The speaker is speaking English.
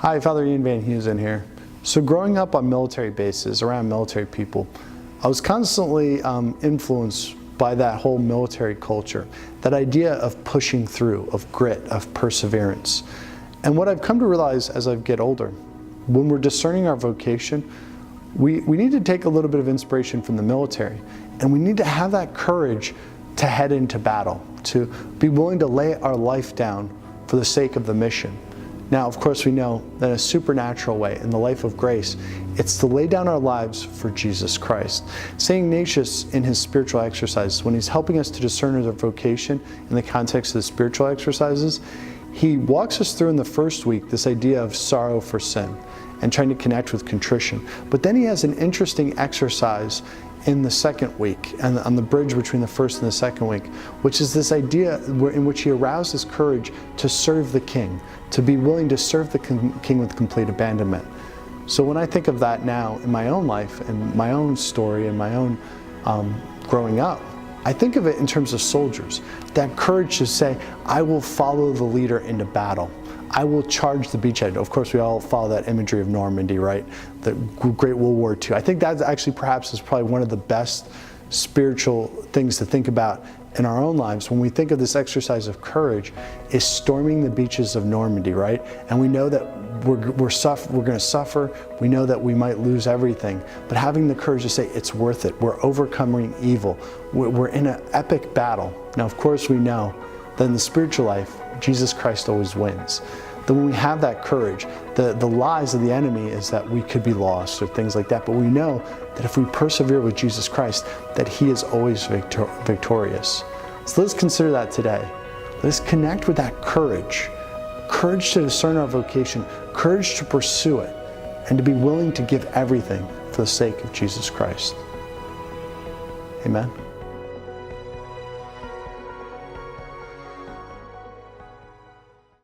Hi, Father Ian Van Heusen here. So growing up on military bases, around military people, I was constantly influenced by that whole military culture, that idea of pushing through, of grit, of perseverance. And what I've come to realize as I get older, when we're discerning our vocation, we need to take a little bit of inspiration from the military, and we need to have that courage to head into battle, to be willing to lay our life down for the sake of the mission. Now, of course, we know that in a supernatural way, in the life of grace, it's to lay down our lives for Jesus Christ. St. Ignatius, in his spiritual exercises, when he's helping us to discern our vocation in the context of the spiritual exercises, he walks us through in the first week this idea of sorrow for sin and trying to connect with contrition. But then he has an interesting exercise in the second week, and on the bridge between the first and the second week, which is this idea in which he arouses courage to serve the king, to be willing to serve the king with complete abandonment. So when I think of that now in my own life and my own story and my own growing up, I think of it in terms of soldiers. That courage to say, I will follow the leader into battle. I will charge the beachhead. Of course, we all follow that imagery of Normandy, right? The Great World War II. I think that actually perhaps is probably one of the best spiritual things to think about in our own lives when we think of this exercise of courage, is storming the beaches of Normandy, right? And we know that we're going to suffer. We know that we might lose everything, but having the courage to say it's worth it. We're overcoming evil. We're in an epic battle. Now, of course, we know that in the spiritual life, Jesus Christ always wins. That when we have that courage, the lies of the enemy is that we could be lost or things like that, but we know that if we persevere with Jesus Christ, that He is always victorious. So let's consider that today. Let's connect with that courage. Courage to discern our vocation, courage to pursue it, and to be willing to give everything for the sake of Jesus Christ. Amen.